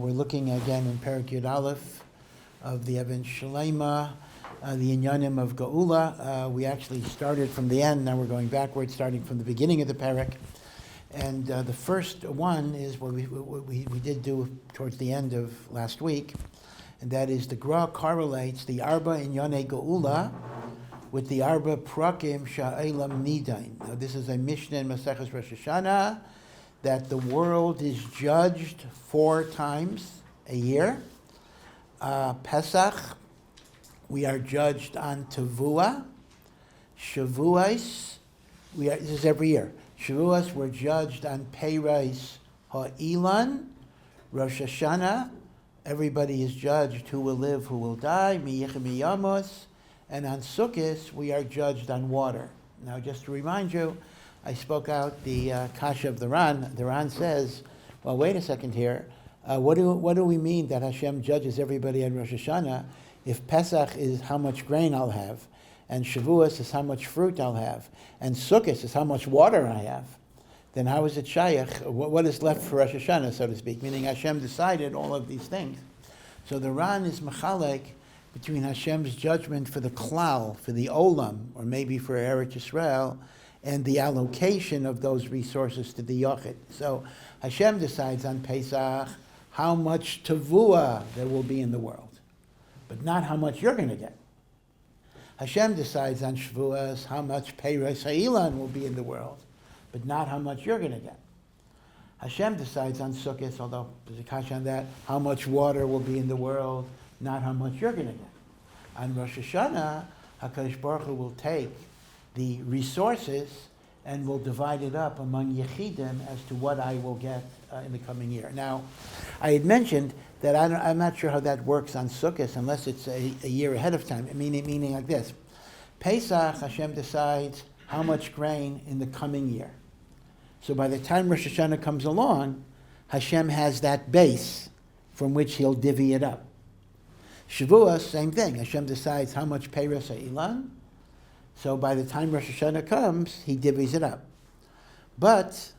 We're looking again in Perek Yud Aleph of the Even Shelaima, the Inyanim of Geula. We actually started from the end, now we're going backwards, starting from the beginning of the Perek. And the first one is what we did do towards the end of last week, and that is the Gra correlates the Arba Inyane Geula with the Arba Prakim Sha'elam Nidain. Now this is a Mishnah in Maseches Rosh Hashanah, that the world is judged 4 times a year. Pesach, we are judged on Tevuah. Shavuos, this is every year. Shavuos, we're judged on Peiros Ha'ilan. Rosh Hashanah, everybody is judged who will live, who will die. Miyichem Yamos. And on Sukkot, we are judged on water. Now, just to remind you, I spoke out the Kasha of the Ran. The Ran says, well, wait a second here. What do we mean that Hashem judges everybody on Rosh Hashanah if Pesach is how much grain I'll have, and Shavuos is how much fruit I'll have, and Sukkot is how much water I have? Then how is it Shayach? What is left for Rosh Hashanah, so to speak? Meaning Hashem decided all of these things. So the Ran is Mechalek between Hashem's judgment for the Klal, for the Olam, or maybe for Eretz Yisrael, and the allocation of those resources to the Yochid. So Hashem decides on Pesach how much Tevuah there will be in the world, but not how much you're going to get. Hashem decides on Shavuos how much Peiros Ha'ilan will be in the world, but not how much you're going to get. Hashem decides on Sukkot, although there's a kasha on that, how much water will be in the world, not how much you're going to get. On Rosh Hashanah, HaKadosh Baruch Hu will take the resources and will divide it up among Yechidim as to what I will get in the coming year. Now, I had mentioned that I'm not sure how that works on Sukkot unless it's a year ahead of time, meaning like this. Pesach, Hashem decides how much grain in the coming year. So by the time Rosh Hashanah comes along, Hashem has that base from which he'll divvy it up. Shavuos, same thing. Hashem decides how much Peiros Ha'ilan. So by the time Rosh Hashanah comes, he divvies it up. But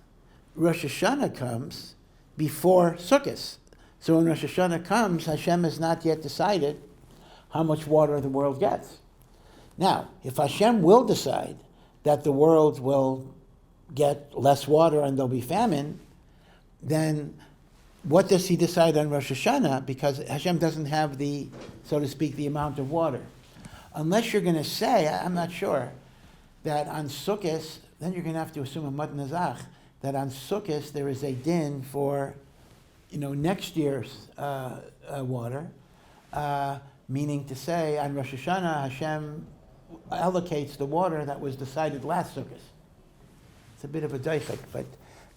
Rosh Hashanah comes before Sukkot. So when Rosh Hashanah comes, Hashem has not yet decided how much water the world gets. Now, if Hashem will decide that the world will get less water and there'll be famine, then what does he decide on Rosh Hashanah? Because Hashem doesn't have the, so to speak, the amount of water. Unless you're going to say, I'm not sure, that on Sukkot, then you're going to have to assume a Mat Nazach, that on Sukkot there is a din for, next year's water, meaning to say on Rosh Hashanah Hashem allocates the water that was decided last Sukkot. It's a bit of a daichik, but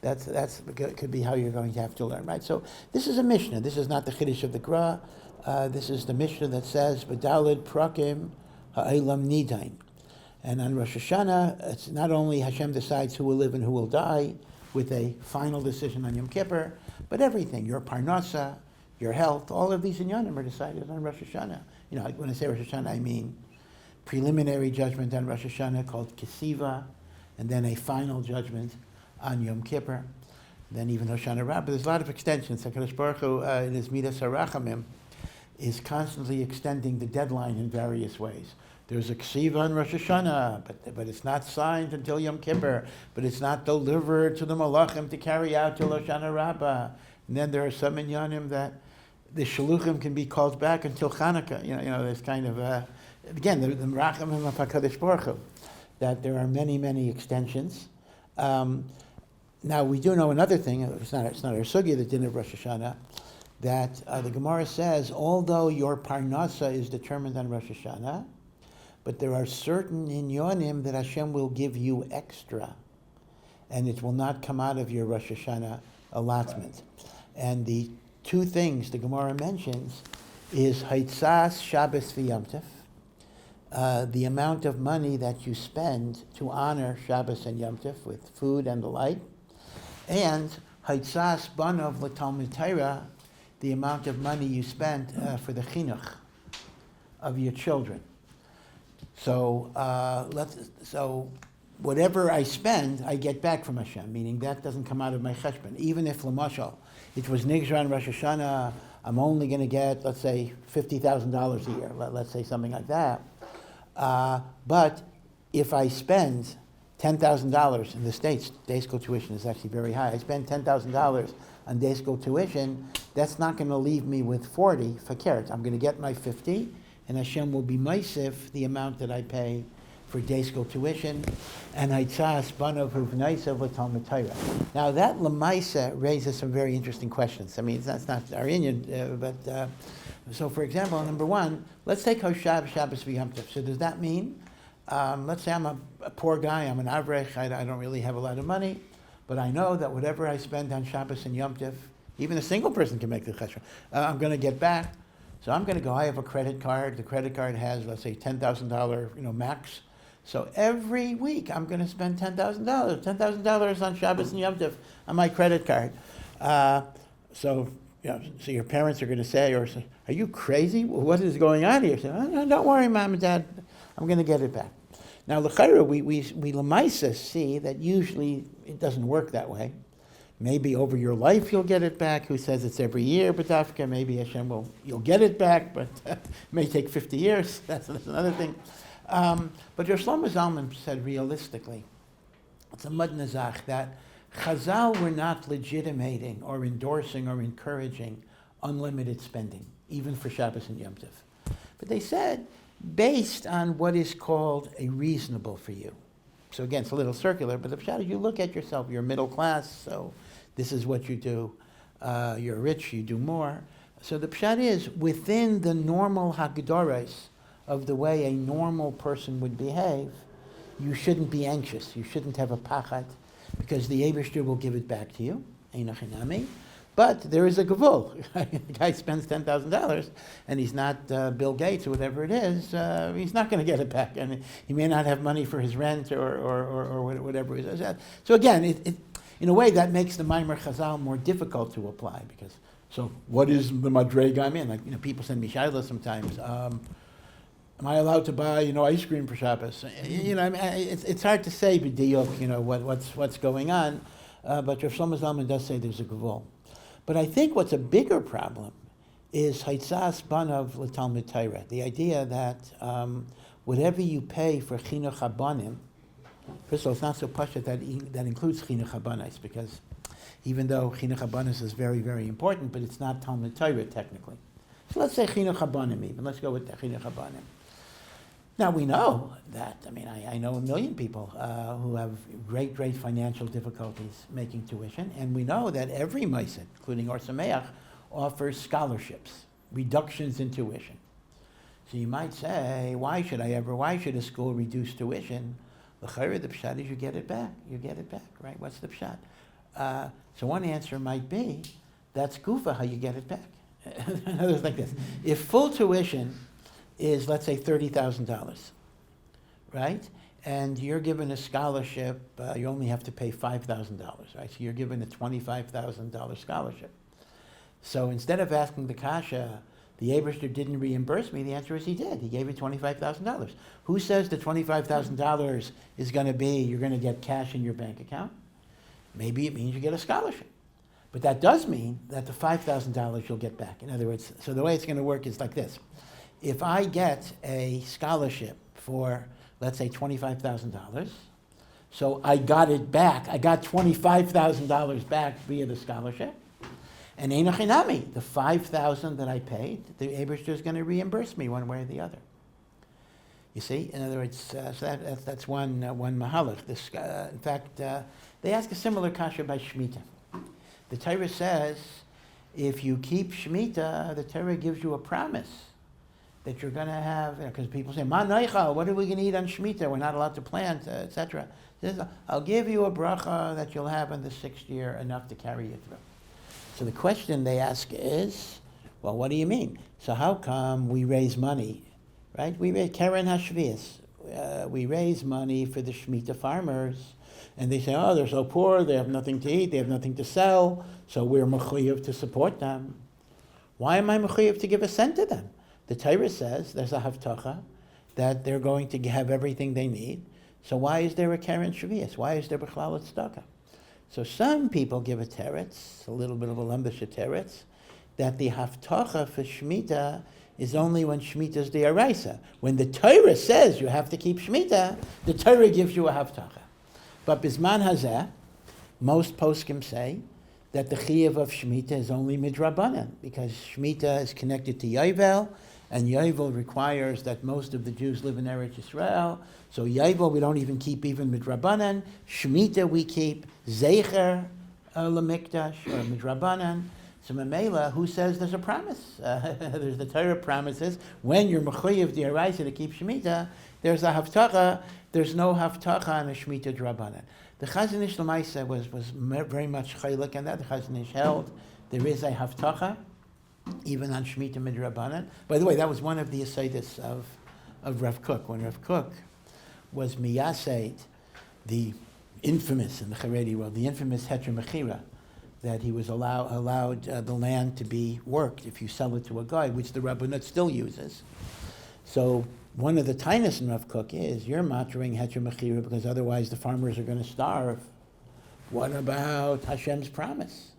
that's could be how you're going to have to learn, right? So this is a Mishnah. This is not the Chiddush of the Gra. This is the Mishnah that says, B'dalid prakim ha'elam nidain. And on Rosh Hashanah, it's not only Hashem decides who will live and who will die with a final decision on Yom Kippur, but everything, your parnasa, your health, all of these inyanim are decided on Rosh Hashanah. When I say Rosh Hashanah, I mean preliminary judgment on Rosh Hashanah called Kesiva, and then a final judgment on Yom Kippur, then even Hoshana Rabbah. There's a lot of extensions. HaKadosh Baruch Hu, in his Midas HaRachamim, is constantly extending the deadline in various ways. There's a Ksiva on Rosh Hashanah, but it's not signed until Yom Kippur, but it's not delivered to the Malachim to carry out till Hoshana Rabbah. And then there are some inyanim that the Shaluchim can be called back until Chanukah. There's kind of, again, the Rachamim of HaKadosh Baruch Hu, that there are many, many extensions. Now, we do know another thing, it's not our sugya, the din of Rosh Hashanah, that the Gemara says, although your parnasa is determined on Rosh Hashanah, but there are certain inyonim that Hashem will give you extra, and it will not come out of your Rosh Hashanah allotment. And the 2 things the Gemara mentions is Haitzas Shabbos v'Yom Tov, the amount of money that you spend to honor Shabbos and Yom Tov with food and the like, and Haitzas Banov L'Talmid Torah, the amount of money you spent for the chinuch of your children. So whatever I spend, I get back from Hashem, meaning that doesn't come out of my cheshbon. Even if, l'mashal, it was Nigzra on Rosh Hashanah, I'm only going to get, let's say, $50,000 a year, let's say something like that. But if I spend $10,000 in the States, day school tuition is actually very high. I spend $10,000 on day school tuition, that's not going to leave me with 40 for carrots. I'm going to get my 50, and Hashem will be meisif the amount that I pay for day school tuition, and Haitzas Banav Huvnaisav L'Talmud Torah. Now that Lamaisa raises some very interesting questions. I mean, that's not our Indian, but so for example, number one, let's take Hoshav Shabbos V'Yom Tov. So does that mean, let's say I'm a poor guy, I'm an avrech, I don't really have a lot of money, but I know that whatever I spend on Shabbos and Yom Tov, even a single person can make the cheshbon, I'm going to get back. So I'm going to go, I have a credit card. The credit card has, let's say, $10,000 max. So every week I'm going to spend $10,000 on Shabbos and Yom Tov on my credit card. So your parents are going to say, are you crazy? What is going on here? So, oh, no, don't worry, Mom and Dad, I'm going to get it back. Now, l'chayra, we l'maisa see that usually it doesn't work that way. Maybe over your life you'll get it back. Who says it's every year? But Dafka, maybe Hashem you'll get it back, but it may take 50 years. That's another thing. But Rav Shlomo Zalman said realistically, it's a mud nazach that Chazal were not legitimating or endorsing or encouraging unlimited spending, even for Shabbos and Yom Tov. But they said, based on what is called a reasonable for you. So again, it's a little circular, but the pshat is you look at yourself, you're middle class, so this is what you do. You're rich, you do more. So the pshat is, within the normal hagdoros of the way a normal person would behave, you shouldn't be anxious. You shouldn't have a pachat, because the Eibishter will give it back to you. Einachinami. But there is a gavul. The guy spends $10,000 and he's not Bill Gates or whatever it is. He's not going to get it back, and he may not have money for his rent or whatever it is. So again, it in a way that makes the Maimer Chazal more difficult to apply, because so what is the madrega I'm in? Like, people send me shayla sometimes. Am I allowed to buy ice cream for Shabbos? It's hard to say b'diyok what's going on. But Rav Shlomo Zalman does say there's a gavul. But I think what's a bigger problem is Haitzas Banav L'Talmud Torah. The idea that whatever you pay for Chinuch Habanim, first of all, it's not so pashut that includes Chinuch Habanis, because even though Chinuch Habanis is very, very important, but it's not Talmud Torah technically. So let's say Chinuch Habanim even. Let's go with the Chinuch Habanim. Now we know that, I know a million people who have great, great financial difficulties making tuition, and we know that every Meiset, including Or Sameach, offers scholarships, reductions in tuition. So you might say, why should a school reduce tuition? The pshat is you get it back, right? What's the pshat? So one answer might be, that's gufa, how you get it back. In other words, like this, if full tuition is, let's say, $30,000, right? And you're given a scholarship, you only have to pay $5,000, right? So you're given a $25,000 scholarship. So instead of asking the kasha, the Eibishter didn't reimburse me, the answer is he did. He gave you $25,000. Who says the $25,000 is going to be, you're going to get cash in your bank account? Maybe it means you get a scholarship. But that does mean that the $5,000 you'll get back. In other words, so the way it's going to work is like this. If I get a scholarship for, let's say, $25,000, so I got it back, I got $25,000 back via the scholarship, and einachinami, the $5,000 that I paid, the Eibishter is going to reimburse me one way or the other. You see, in other words, so that's one mahalach. In fact, they ask a similar kasha by Shemitah. The Torah says, if you keep Shemitah, the Torah gives you a promise that you're going to have, because people say, Ma neichal, what are we going to eat on Shemitah? We're not allowed to plant, etc. I'll give you a bracha that you'll have in the 6th year, enough to carry you through. So the question they ask is, well, what do you mean? So how come we raise money, right? We raise Keren HaShvius. We raise money for the Shemitah farmers, and they say, oh, they're so poor, they have nothing to eat, they have nothing to sell, so we're mechuyev to support them. Why am I mechuyev to give a cent to them? The Torah says there's a havtacha that they're going to have everything they need. So why is there a Keren Shvius? Why is there Bechlal Tzedakah? So some people give a teretz, a little bit of a lembish teretz, that the haftacha for Shemitah is only when Shemitah is the Araisa. When the Torah says you have to keep Shemitah, the Torah gives you a haftacha. But Bisman Hazeh, most poskim say that the chiyuv of Shemitah is only midrabanan, because Shemitah is connected to Yovel, and Yovel requires that most of the Jews live in Eretz Yisrael. So Yovel we don't even keep even midrabanan. Shemitah we keep Zecher Lamikdash or midrabanan. So Mamela, who says there's a promise? There's the Torah promises when you're mechuyev the Araisa to keep Shemitah, there's a haftacha. There's no haftacha on a Shemitah drabanan. The Chazon Ish Lamaisa was very much chaylik on that. The Chazon Ish held there is a haftacha even on Shemitah midrabanan. By the way, that was one of the asaitis of Rav Kook. When Rav Kook was miyaseit, the infamous in the Haredi world, the infamous heter mechira, that he was allowed the land to be worked if you sell it to a guy, which the Rabbanut still uses. So one of the tainas in Rav Kook is you're mattering heter mechira because otherwise the farmers are going to starve. What about Hashem's promise?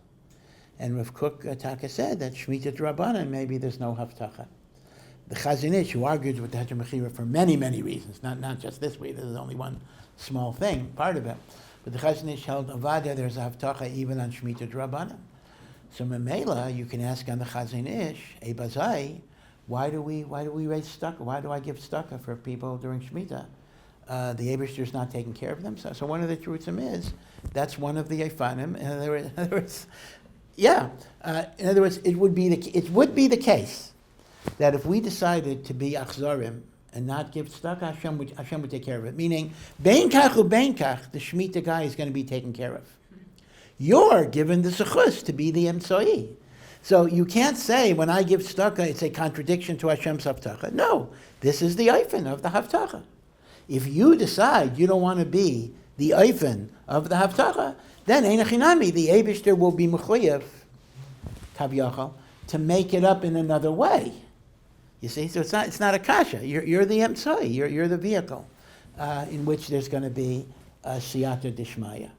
And Rav Kook Taka said that Shemitah Drabanan, maybe there's no haftacha. The Chazon Ish, who argues with the heter mechira for many, many reasons, not just this way, there's only one small thing, part of it. But the Chazon Ish held Avada, there's a haftacha even on Shemitah Drabanan. So Memela, you can ask on the Chazon Ish, Bazai, why do we raise tzedakah? Why do I give tzedakah for people during Shemitah? The Eibishter's not taking care of them. So one of the truths is that's one of the Eifanim. In other words, in other words, it would be the case that if we decided to be achzarim and not give tzedakah, Hashem would take care of it. Meaning, bein kach u bein kach, the Shemitah guy is going to be taken care of. You're given the zechus to be the emtsoi. So you can't say when I give tzedakah, it's a contradiction to Hashem's haftacha. No, this is the eifin of the haftacha. If you decide you don't want to be the eifin of the haftacha, then einachinami, the Eibishter will be mechuyev, kavyachal, to make it up in another way. You see, so it's not a kasha. You're the emtsoi. You're the vehicle in which there's going to be siyata dishmaya,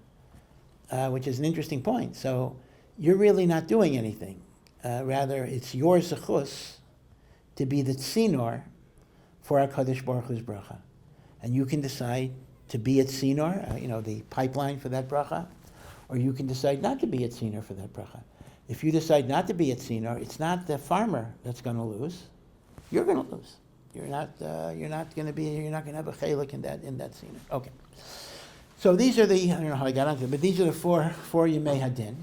which is an interesting point. So you're really not doing anything. Rather, it's your zechus to be the tzinor for HaKadosh Baruch Hu's bracha, and you can decide to be at tzinor, the pipeline for that bracha, or you can decide not to be at tzinor for that bracha. If you decide not to be at tzinor, it's not the farmer that's going to lose. You're going to lose. You're not going to have a chelik in that tzinor. Okay. So these are I don't know how I got onto it, but these are the four Yemei Hadin.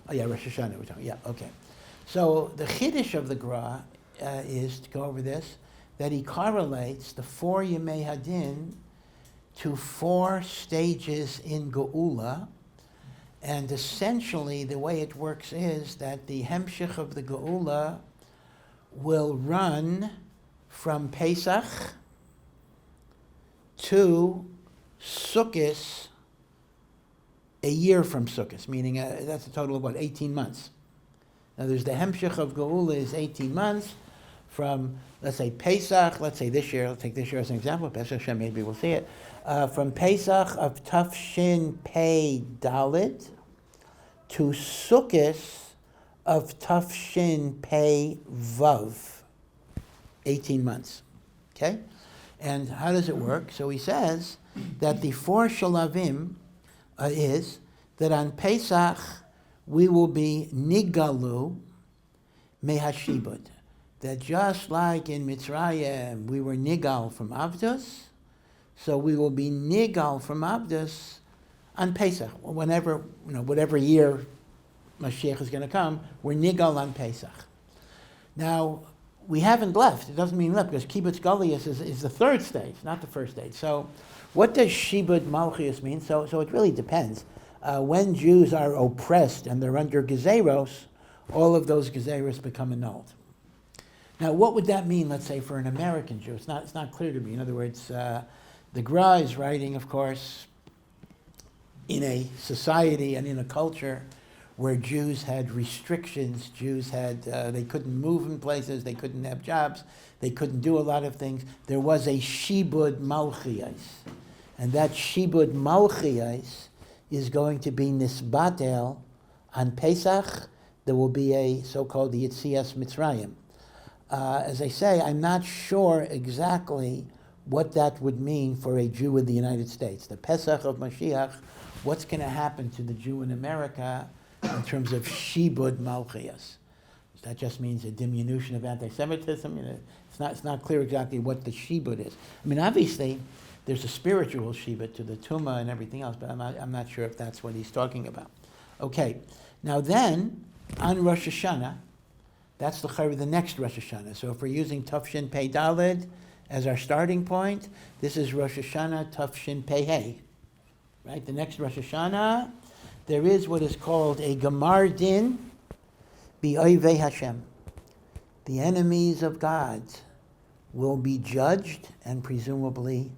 Oh yeah, Rosh Hashanah we're talking. Yeah, okay. So the chiddush of the Gra is, to go over this, that he correlates the 4 Yemei Hadin to 4 stages in Geula, and essentially the way it works is that the hemshich of the Geula will run from Pesach to Sukkot a year from Sukkot, meaning that's a total of 18 months. Now there's the hemshich of Geula is 18 months from, let's say, Pesach, let's say this year, I'll take this year as an example, Pesach Hashem, maybe we'll see it, from Pesach of Tafshin Pei Dalet to Sukkot of Tafshin Pei Vav, 18 months, okay? And how does it work? So he says that the 4 shalavim is that on Pesach we will be nigalu mehashibud. That just like in Mitzrayim we were nigal from Avdus, so we will be nigal from Avdus on Pesach. Whenever, whatever year Mashiach is going to come, we're nigal on Pesach. Now, we haven't left. It doesn't mean left, because kibbutz galius is the 3rd stage, not the 1st stage. So what does shibud malchius mean? So it really depends. When Jews are oppressed and they're under gezeros, all of those gezeros become annulled. Now, what would that mean, let's say, for an American Jew? It's not clear to me. In other words, the Gra is writing, of course, in a society and in a culture where Jews had restrictions. Jews had, they couldn't move in places, they couldn't have jobs, they couldn't do a lot of things. There was a shibud malchias. And that shibud malchias is going to be nisbatel on Pesach. There will be a so-called Yitzias Mitzrayim. As I say, I'm not sure exactly what that would mean for a Jew in the United States. The Pesach of Mashiach, what's going to happen to the Jew in America in terms of Shibud Malchias? That just means a diminution of anti-Semitism. It's not clear exactly what the Shibud is. I mean, obviously, there's a spiritual Shibud to the Tumah and everything else, but I'm not sure if that's what he's talking about. Okay, now then, on Rosh Hashanah, that's the next Rosh Hashanah. So if we're using Tafshin Pei Daled as our starting point, this is Rosh Hashanah Tafshin Pei Hey. Right, the next Rosh Hashanah, there is what is called a Gemar Din B'Oivei Hashem. The enemies of God will be judged and presumably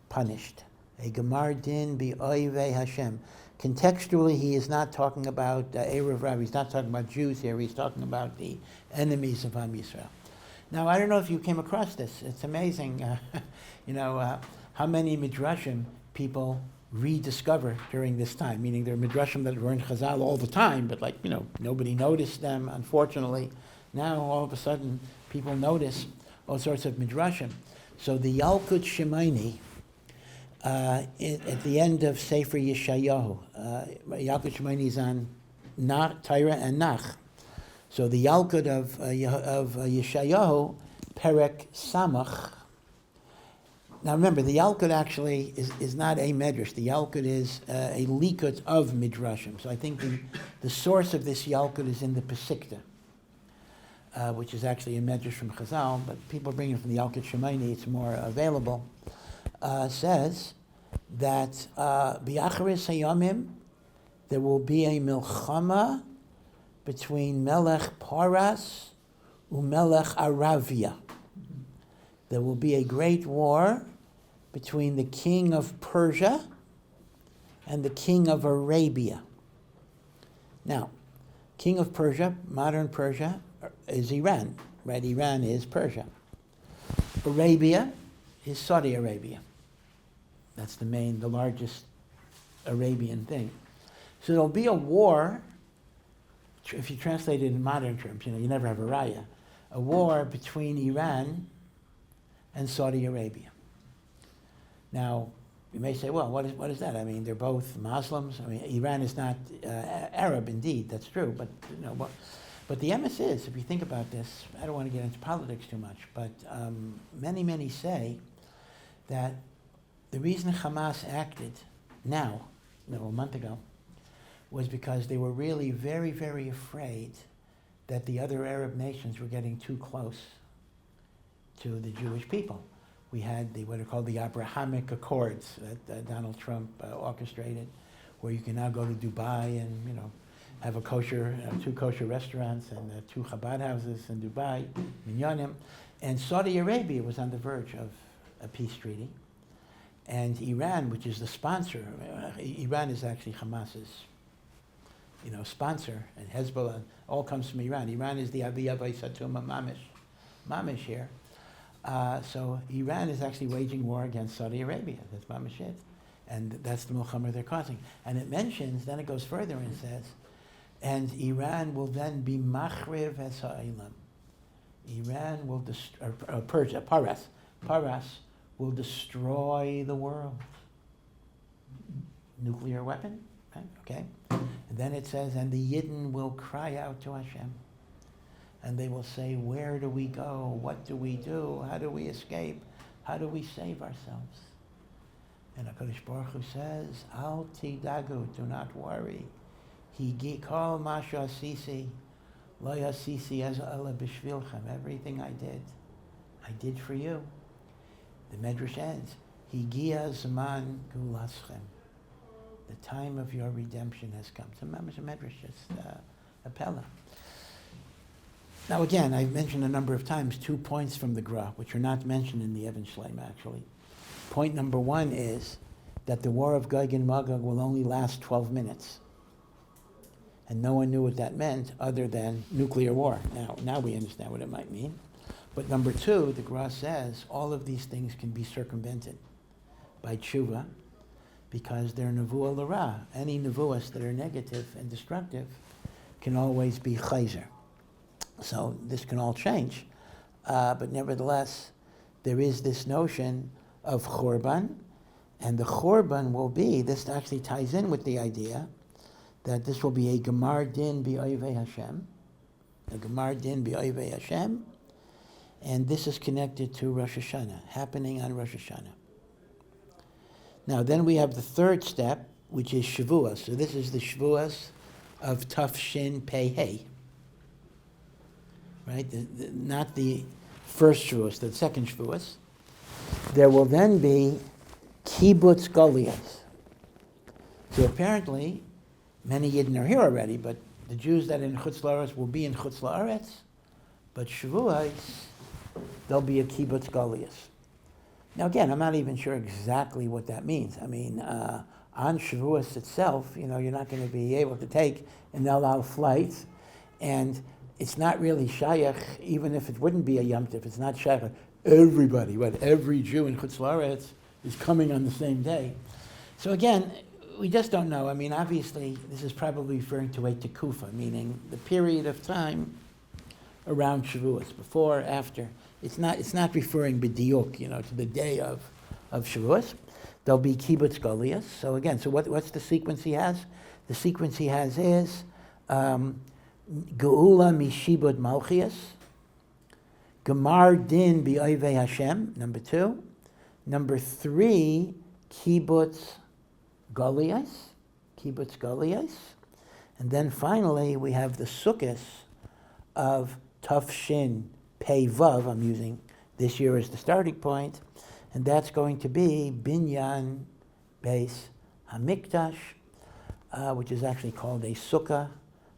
punished. A Gemar Din B'Oivei Hashem. Contextually, he is not talking about Erev Rav. He's not talking about Jews here. He's talking about the enemies of Am Yisrael. Now, I don't know if you came across this. It's amazing, how many midrashim people rediscover during this time. Meaning, there are midrashim that were in Chazal all the time, but nobody noticed them. Unfortunately, now all of a sudden people notice all sorts of midrashim. So the Yalkut Shemaini. At the end of Sefer Yeshayahu, Yalkut Shemaini is on Torah and Nach. So the Yalkut of Yeshayahu, Perek Samach. Now remember, the Yalkut actually is not a medrash. The Yalkut is a likut of midrashim. So I think the source of this Yalkut is in the Pesikta, which is actually a medrash from Chazal, but people bring it from the Yalkut Shemaini. It's more available. Says that B'acharis Hayamim there will be a milchama between Melech Paras and Melech Aravia. There will be a great war between the king of Persia and the king of Arabia. Now, king of Persia, modern Persia, is Iran, right? Iran is Persia. Arabia is Saudi Arabia. That's the largest Arabian thing. So there'll be a war, if you translate it in modern terms, you never have a raya, a war between Iran and Saudi Arabia. Now, you may say, well, what is that? I mean, they're both Muslims. I mean, Iran is not Arab, indeed, that's true, but But the emes is, if you think about this, I don't want to get into politics too much, but many say that the reason Hamas acted now, a month ago, was because they were really very, very afraid that the other Arab nations were getting too close to the Jewish people. We had what are called the Abrahamic Accords that Donald Trump orchestrated, where you can now go to Dubai and have a kosher, 2 kosher restaurants and 2 Chabad houses in Dubai, Minyanim. And Saudi Arabia was on the verge of a peace treaty. And Iran, which is the sponsor, Iran is actually Hamas's sponsor, and Hezbollah all comes from Iran. Iran is the Avi Avay Satuma Mamish here. So Iran is actually waging war against Saudi Arabia. That's Mamish it. And that's the Milchama they're causing. And it mentions, then it goes further and says, and Iran will then be machriv es ha'ilam. Iran will Persia, Paras will destroy the world. Nuclear weapon, right? Okay. And then it says, and the Yidden will cry out to Hashem. And they will say, where do we go? What do we do? How do we escape? How do we save ourselves? And HaKadosh Baruch Hu says, Al tidagu, do not worry. He called Masha Asisi, Lo Asisi as Allah b'shvilchem. Everything I did for you. The Medrash ends, Higia Zman Gulaschem. The time of your redemption has come. So Mamash Medrash, just a pella. Now again, I've mentioned a number of times 2 points from the Gra, which are not mentioned in the Even Shelaima actually. Point number 1 is that the war of Gog and Magog will only last 12 minutes. And no one knew what that meant other than nuclear war. Now we understand what it might mean. But number 2, the Gra says all of these things can be circumvented by tshuva, because they're nevuah l'ra. Any nevuahs that are negative and destructive can always be chayzer. So this can all change. But nevertheless, there is this notion of churban, and the churban will be, this actually ties in with the idea that this will be a gemar din b'oivei Hashem, a gemar din b'oivei Hashem, and this is connected to Rosh Hashanah, happening on Rosh Hashanah. Now then we have the third step, which is Shavuos. So this is the Shavuos of Tafshin Pei Hey. Right? Not the first Shavuos, the second Shavuos. There will then be Kibbutz Goliath. So apparently, many Yidden are here already, but the Jews that are in Chutz La'aretz will be in Chutz La'aretz, but Shavuos, there'll be a Kibbutz Goliath. Now again, I'm not even sure exactly what that means. I mean, on Shavuos itself, you're not going to be able to take an El Al flight, and it's not really shayach, even if it wouldn't be a Yom Tov, it's not shayach. Everybody, every Jew in Chutz La'aretz is coming on the same day. So again, we just don't know. I mean, obviously, this is probably referring to a tekufa, meaning the period of time around Shavuos, before, after. It's not referring b'diuk, to the day of Shavuos. There'll be kibbutz goliath. So again, what's the sequence he has? The sequence he has is Geula mishibud malchias, Gemar din b'oivei Hashem, number 2. Number 3, kibbutz goliath. And then finally, we have the sukkos of Tafshin Pei Vav. I'm using this year as the starting point. And that's going to be Binyan Beis Hamikdash, which is actually called a sukkah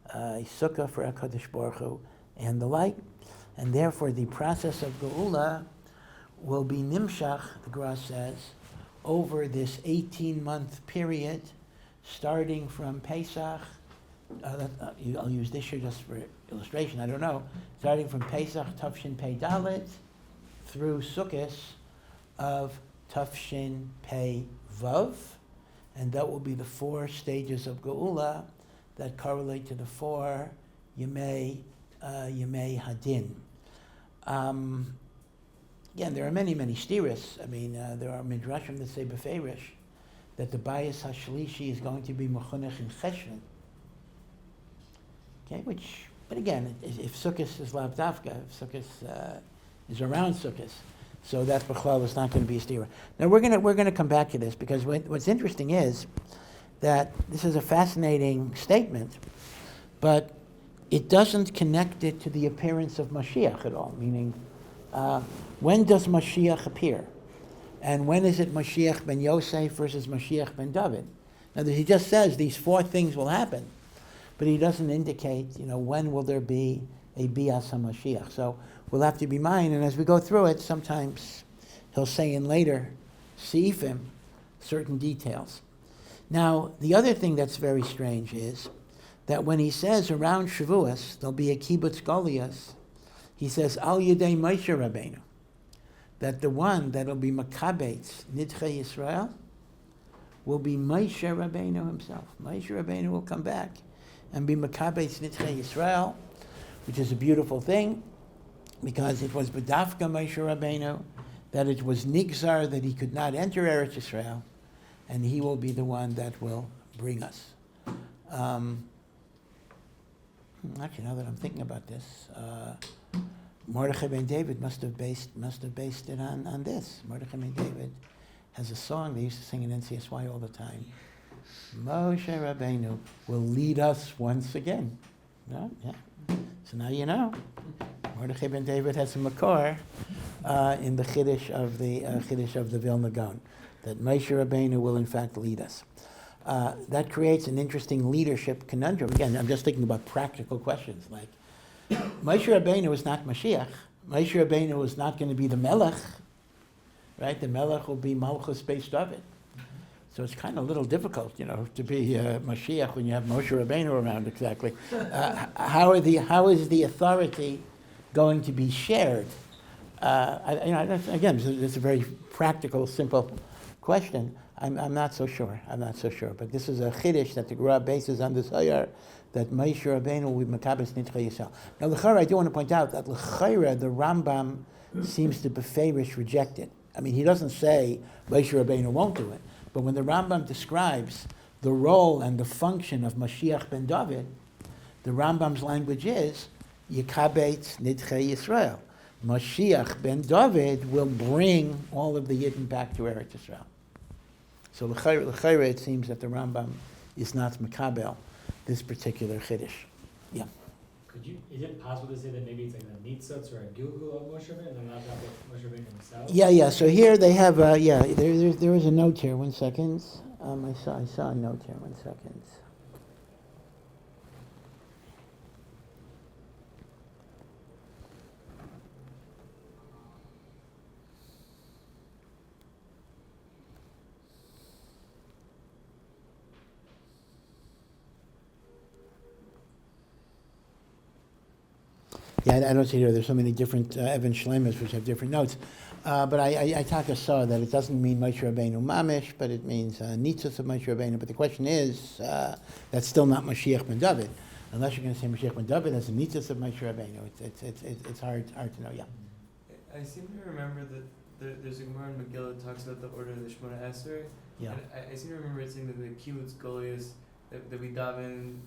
for HaKadosh Baruch Hu and the like. And therefore, the process of Geula will be nimshach, the Gra says, over this 18-month period, starting from Pesach. I'll use this year just for illustration, I don't know. Starting from Pesach, Tafshin Pei Dalet, through Sukkos of Tafshin Pei Vav. And that will be the 4 stages of Geula that correlate to the 4 Yemei Hadin. Again, there are many stiras. I mean, there are midrashim that say beferish that the Bayis Hashlishi is going to be mechonech in Cheshvan. Okay, but again, if Sukkot is Lav Davka, if Sukkot is around Sukkot, so that B'chlal is not going to be a stira. Now we're going to come back to this, because what's interesting is that this is a fascinating statement, but it doesn't connect it to the appearance of Mashiach at all, meaning when does Mashiach appear? And when is it Mashiach ben Yosef versus Mashiach ben David? Now, he just says these 4 things will happen, but he doesn't indicate, when will there be a Bias HaMashiach. So we'll have to be mindful, and as we go through it, sometimes he'll say in later Seifim certain details. Now, the other thing that's very strange is that when he says around Shavuos there'll be a kibbutz goliath, he says Al Yedei Moshe Rabbeinu, that the one that'll be makabetz Nidchei Yisrael will be Moshe Rabbeinu himself. Moshe Rabbeinu will come back and be makabetz Nidchei Yisrael, which is a beautiful thing, because it was B'dafka Moshe Rabbeinu that it was nigzar that he could not enter Eretz Yisrael, and he will be the one that will bring us. Actually, now that I'm thinking about this, Mordechai ben David must have based it on this. Mordechai ben David has a song they used to sing in NCSY all the time. Moshe Rabbeinu will lead us once again. Yeah. So now you know. Mordechai ben David has a makor in the Chiddush of the Vilna Gaon, that Moshe Rabbeinu will in fact lead us. That creates an interesting leadership conundrum. Again, I'm just thinking about practical questions, like Moshe Rabbeinu is not Mashiach. Moshe Rabbeinu is not going to be the Melech, right? The Melech will be Malchus Beis David. So it's kind of a little difficult, to be Mashiach when you have Moshe Rabbeinu around. Exactly. How is the authority going to be shared? Again, it's a very practical, simple question. I'm not so sure. I'm not so sure. But this is a chiddush that the Gemara bases on this ayar that Moshe Rabbeinu will be makabes nidchei Yisrael. Now, l'chayra, I do want to point out that l'chayra, the Rambam seems to beferish reject it. I mean, he doesn't say Moshe Rabbeinu won't do it, but when the Rambam describes the role and the function of Mashiach ben David, the Rambam's language is Yikabetz nidchei Yisrael. Mashiach ben David will bring all of the Yidden back to Eretz Yisrael. So l'chayra, it seems that the Rambam is not makabel this particular chiddush. Yeah. Is it possible to say that maybe it's like a nitzotz or a Geula of Moshe Rabbeinu and not Moshe Rabbeinu himself? Yeah. So here they have, there is a note here. 1 second. I saw a note here. 1 second. Yeah, I don't see here. There's so many different Evan Shleimas which have different notes. But I saw that it doesn't mean Moshe Rabbeinu Mamish, but it means Nitzos of Moshe Rabbeinu. But the question is, that's still not Mashiach ben David. Unless you're going to say Mashiach ben David as a Nitzos of Moshe Rabbeinu. It's hard to know, yeah. I seem to remember that there's a Gemara in Megillah that talks about the order of the Shemona Esrei. Yeah. And I seem to remember it saying that the Kibbutz Goliath, that we daven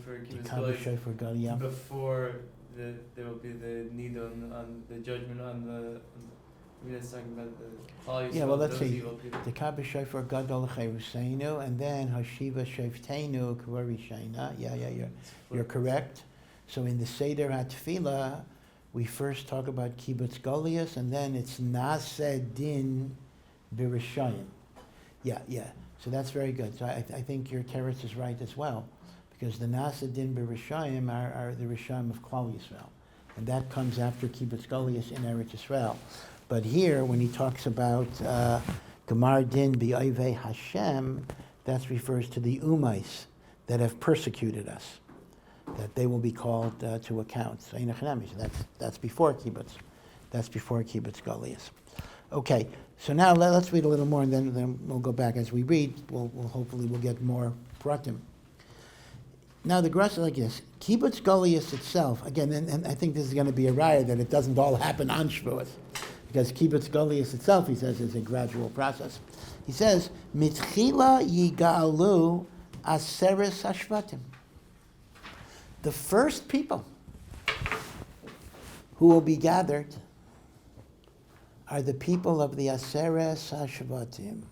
for Kibbutz Goliath before there will be the need on the judgment on the. I mean, it's talking about the all yeah, well, let's see. The Kabbalah Shofar Gadol Cheruseinu, and then Hashiva Shofteinu Kvari Shaina. Yeah, you're correct. So in the Seder HaTfilah, we first talk about Kibbutz Goliath, and then it's Naseh Din B'Rishayim. Yeah. So that's very good. So I think your teretz is right as well, because the Naseh Din B'Rishayim are the Rishayim of Klal Yisrael, and that comes after Kibbutz Goliath in Eretz Yisrael. But here, when he talks about Gemar Din B'Oivei Hashem, that refers to the Umais that have persecuted us, that they will be called to account. So that's before Kibbutz. That's before Kibbutz Goliath. Okay, so now let's read a little more, and then we'll go back. As we read, we'll hopefully get more pratim. Now the grass is like this. Kibbutz Goliath itself, again, and I think this is going to be a raya that it doesn't all happen on Shavuos, because Kibbutz Goliath itself, he says, is a gradual process. He says, Mitchila yigalu aseres hashvatim. The first people who will be gathered are the people of the Aseres HaShvatim.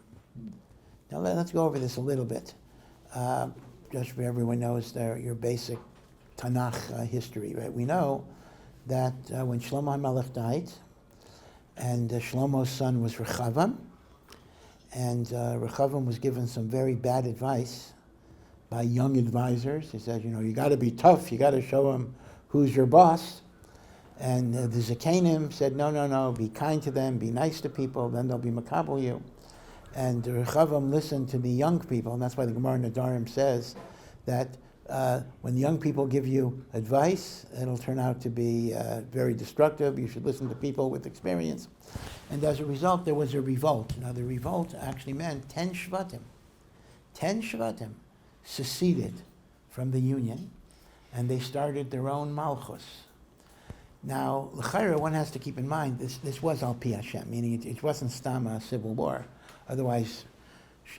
Now let's go over this a little bit, just so everyone knows your basic Tanakh history. Right? We know that when Shlomo HaMelech died, and Shlomo's son was Rechavam, and Rechavam was given some very bad advice by young advisors. He said, you got to be tough, you got to show them who's your boss. And the Zakanim said, no, be kind to them, be nice to people, then they'll be makabel you. And Rechavam listened to the young people, and that's why the Gemara Nadarim says that when the young people give you advice, it'll turn out to be very destructive. You should listen to people with experience. And as a result, there was a revolt. Now, the revolt actually meant 10 Shvatim. 10 Shvatim seceded from the union, and they started their own malchus. Now, l'chayra, one has to keep in mind this was al pi Hashem, meaning it wasn't stama, a civil war. Otherwise,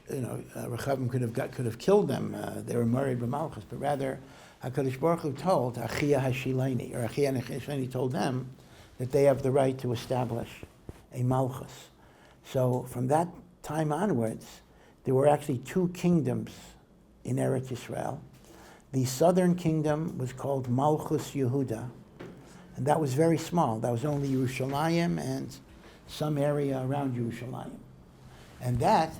Rechavam could have killed them. They were married with malchus, but rather Hakadosh Baruch Hu told Achia Hashilaini, or Achia Hashilaini told them that they have the right to establish a malchus. So from that time onwards, there were actually 2 kingdoms in Eretz Yisrael. The southern kingdom was called Malchus Yehuda, and that was very small. That was only Yerushalayim and some area around Yerushalayim. And that,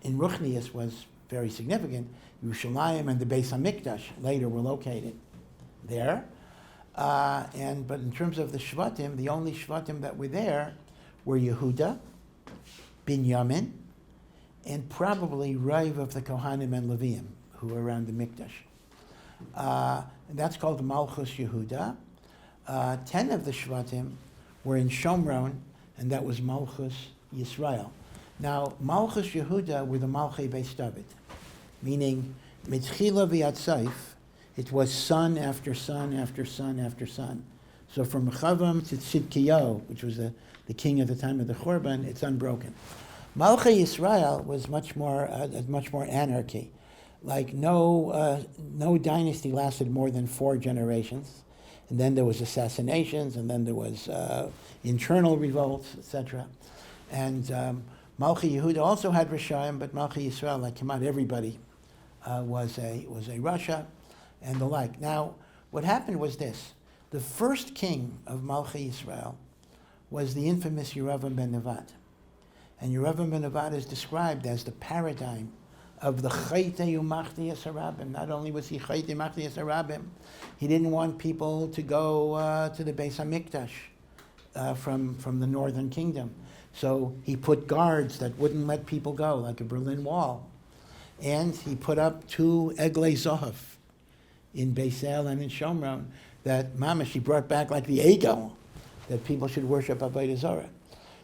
in Ruchnius, was very significant. Yerushalayim and the Beis HaMikdash later were located there. But in terms of the Shvatim, the only Shvatim that were there were Yehuda, Binyamin, and probably Rav of the Kohanim and Leviim, who were around the Mikdash. And that's called Malchus Yehuda. 10 of the Shvatim were in Shomron, and that was Malchus Yisrael. Now, Malchus Yehuda were the Malchei Beis David, meaning Mitchila v'yad Seif, it was son after son after son after son. So from Rechavam to Tzidkiyahu, which was the king at the time of the Churban, it's unbroken. Malchei Yisrael was much more anarchy. Like no dynasty lasted more than 4 generations, and then there was assassinations, and then there was internal revolts, etc. And Malchei Yehuda also had Rishayim, but Malchei Yisrael, like Kemat, everybody was a Rasha, and the like. Now, what happened was this: the first king of Malchei Yisrael was the infamous Yeravam ben Nevat, and Yeravam ben Nevat is described as the paradigm of the Chaytei Umachtias Harabim. Not only was he Chaytei Umachtias Harabim, he didn't want people to go to the Beis HaMikdash from the northern kingdom. So he put guards that wouldn't let people go, like a Berlin Wall. And he put up 2 Eglei Zohav in Beis El and in Shomron that Mamash, he brought back like the Egel, that people should worship Avodah Zarah.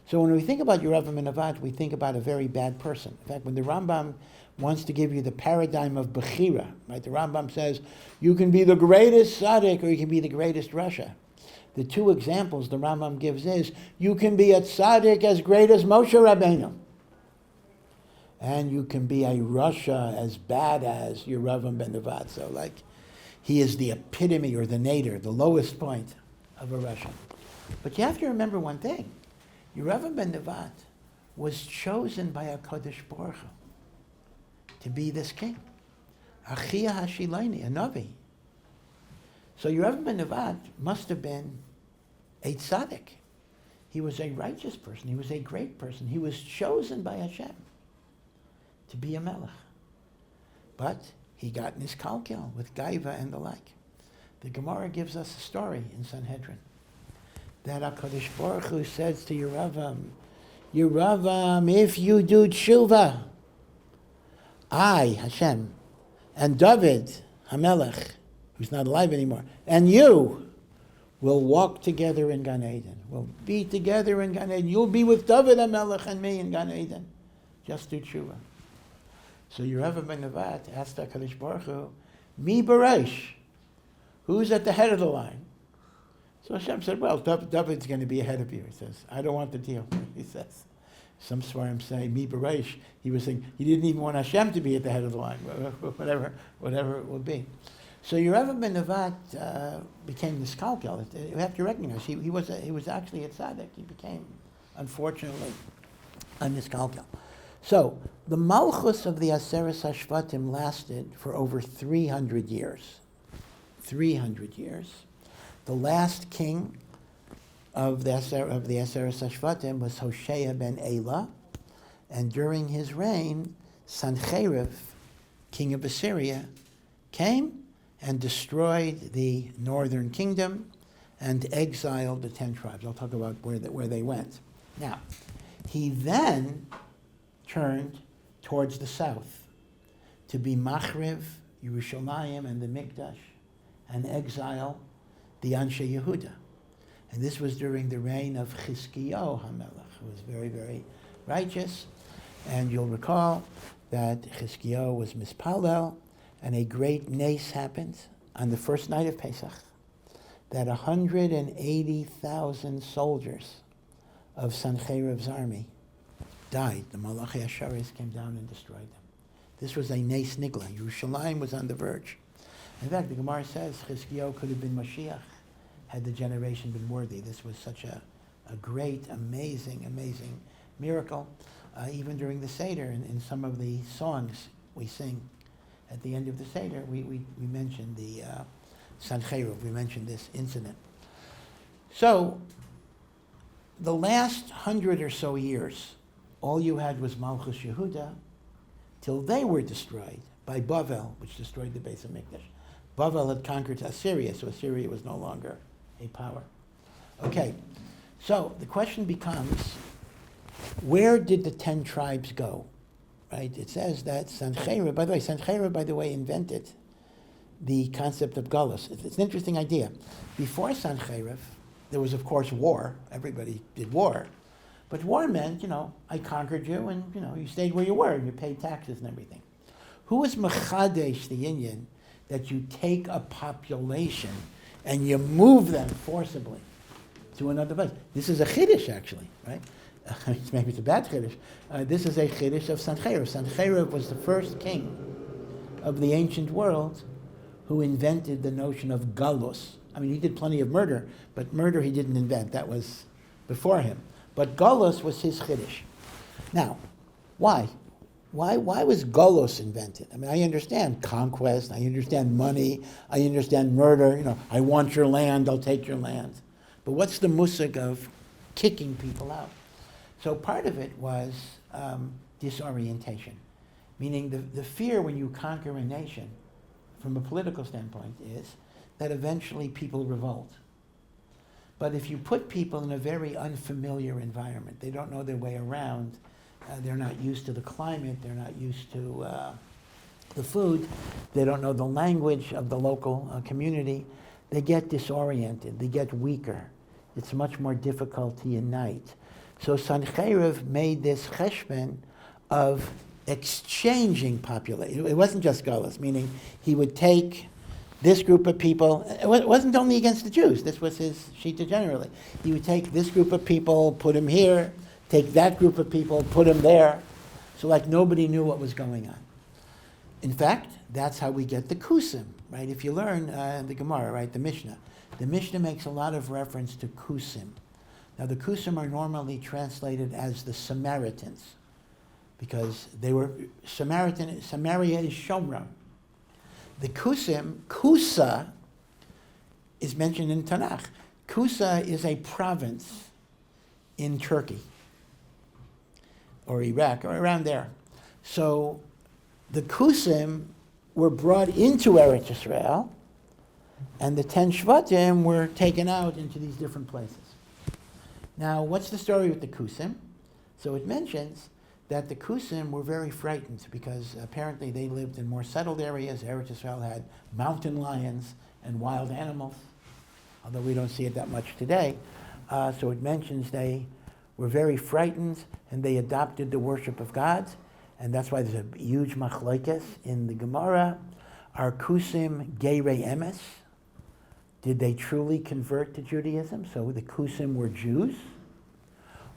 So when we think about Yeravam ben Nevat, we think about a very bad person. In fact, when the Rambam wants to give you the paradigm of Bechira, right? The Rambam says, you can be the greatest tzaddik or you can be the greatest Rasha. The 2 examples the Rambam gives is, you can be a tzaddik as great as Moshe Rabbeinu, and you can be a Rasha as bad as Yeravam ben Nevat. So like, he is the epitome or the nadir, the lowest point of a Rasha. But you have to remember one thing. Yeravam ben Nevat was chosen by HaKadosh Baruch Hu to be this king. Achia Hashilaini, a Navi. So Yeravam ben Nevat must have been a tzaddik. He was a righteous person. He was a great person. He was chosen by Hashem to be a melech. But he got in his kalkil with gaiva and the like. The Gemara gives us a story in Sanhedrin that HaKadosh Baruch Hu says to Yeravam, if you do tshuva, I, Hashem, and David, HaMelech, who's not alive anymore, and you will walk together in Gan Eden. We'll be together in Gan Eden. You'll be with David HaMelech and me in Gan Eden. Just do tshuva. So Yeravam ben Nevat asked HaKadosh Baruch Hu, Mi Baresh, who's at the head of the line? So Hashem said, well, David's going to be ahead of you. He says, I don't want the deal. He says, some Svarim say, Mi Baresh. He was saying, he didn't even want Hashem to be at the head of the line, whatever it will be. So Yeravam ben Nevat became this kalkal. You have to recognize, he was actually a tzaddik. He became, unfortunately, a miskalkal. So the malchus of the Aseres Hashvatim lasted for over 300 years. 300 years. The last king of the Aseres Hashvatim was Hoshea ben Elah, and during his reign, Sancheriv, king of Assyria, came and destroyed the northern kingdom and exiled the 10 tribes. I'll talk about where they went. Now, he then turned towards the south to be Machriv, Yerushalayim, and the Mikdash, and exile the Anshe Yehuda. And this was during the reign of Chizkiyahu HaMelech, who was very, very righteous. And you'll recall that Chizkiyahu was mispalel, and a great nace happened on the first night of Pesach, that 180,000 soldiers of Sancheriv's army died. The Malachi Asharis came down and destroyed them. This was a nace nigla. Yerushalayim was on the verge. In fact, the Gemara says Chizkiyahu could have been Mashiach had the generation been worthy. This was such a great, amazing miracle. Even during the Seder, in some of the songs we sing at the end of the Seder, we mentioned the Sancheriv, we mentioned this incident. So, the last 100 or so years, all you had was Malchus Yehuda, till they were destroyed by Bavel, which destroyed the Beis HaMikdash. Bavel had conquered Assyria, so Assyria was no longer a power. Okay, so the question becomes, where did the 10 tribes go? Right? It says that Sancheriv, by the way, invented the concept of Gullus. It's an interesting idea. Before Sancheriv, there was, of course, war. Everybody did war. But war meant, I conquered you and, you stayed where you were and you paid taxes and everything. Who was mechadesh, the Indian, that you take a population and you move them forcibly to another place? This is a chiddush, actually, right? Maybe it's a bad chiddush. This is a chiddush of Sancheirav. Sancheirav was the first king of the ancient world who invented the notion of galus. I mean, he did plenty of murder, but murder he didn't invent. That was before him. But galus was his chiddush. Now, why? Why was galus invented? I mean, I understand conquest, I understand money, I understand murder. I want your land, I'll take your land. But what's the musig of kicking people out? So part of it was disorientation, meaning the fear when you conquer a nation, from a political standpoint, is that eventually people revolt. But if you put people in a very unfamiliar environment, they don't know their way around, they're not used to the climate, they're not used to the food, they don't know the language of the local community, they get disoriented, they get weaker. It's much more difficult to unite. So Sancheirav made this cheshbon of exchanging population. It wasn't just Galus, meaning he would take this group of people. It wasn't only against the Jews. This was his shita generally. He would take this group of people, put them here, take that group of people, put them there. So like nobody knew what was going on. In fact, that's how we get the kusim, right? If you learn the Gemara, right, the Mishnah makes a lot of reference to kusim. Now the kusim are normally translated as the Samaritans because they were Samaria is Shomron. The kusim, Kusa, is mentioned in Tanakh. Kusa is a province in Turkey or Iraq or around there. So the kusim were brought into Eretz Yisrael and the 10 Shvatim were taken out into these different places. Now, what's the story with the kusim? So it mentions that the kusim were very frightened because apparently they lived in more settled areas. Eretz Yisrael had mountain lions and wild animals, although we don't see it that much today. So it mentions they were very frightened and they adopted the worship of gods, and that's why there's a huge machlokes in the Gemara. Are kusim geirei emes? Did they truly convert to Judaism? So the kusim were Jews?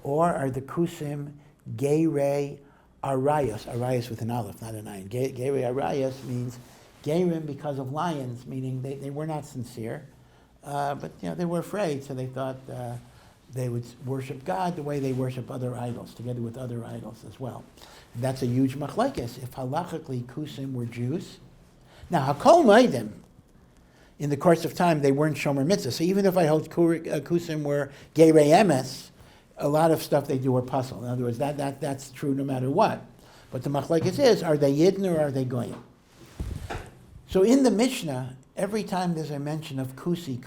Or are the kusim geirei arayos? Arayos with an aleph, not an ayin. Geirei arayos means geirim because of lions, meaning they were not sincere. But they were afraid, so they thought they would worship God the way they worship other idols, together with other idols as well. And that's a huge machlokes. If halachically kusim were Jews, now hakol maidim, in the course of time, they weren't shomer mitzvah. So even if I hold kusim were geirei emes, a lot of stuff they do are puzzle. In other words, that's true no matter what. But the machlokes is, are they yidden or are they goyim? So in the Mishnah, every time there's a mention of kusi,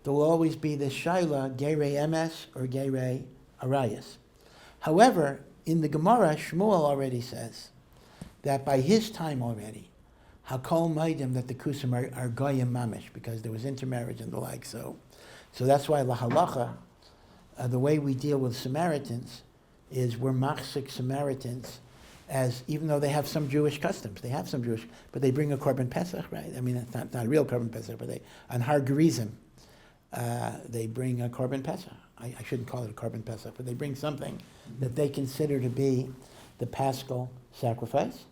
there will always be this shaila, geirei emes or geirei arayas. However, in the Gemara, Shmuel already says that by his time already, hakol maidim, that the kusim are goyim mamish, because there was intermarriage and the like. So that's why la halacha, the way we deal with Samaritans is we're machzik Samaritans, as even though they have some Jewish customs, but they bring a korban pesach, right? I mean, it's not a real korban pesach, but on Har Gerizim, they bring a korban pesach. I shouldn't call it a korban pesach, but they bring something that they consider to be the paschal sacrifice.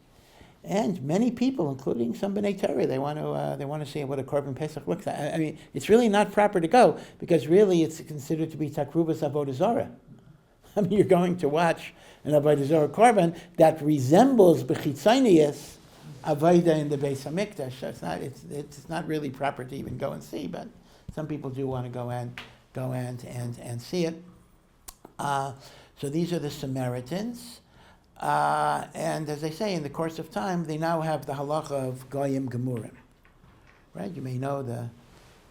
And many people, including some B'nai Torah, they want to see what a korban pesach looks like. I mean, it's really not proper to go because really it's considered to be takrubas avodah zarah. I mean, you're going to watch an avodah zarah korban that resembles b'chitzonius avodah in the Beis Hamikdash. So it's not really proper to even go and see, but some people do want to go and see it. So these are the Samaritans. And as I say, in the course of time, they now have the halacha of goyim gemurim, right? You may know the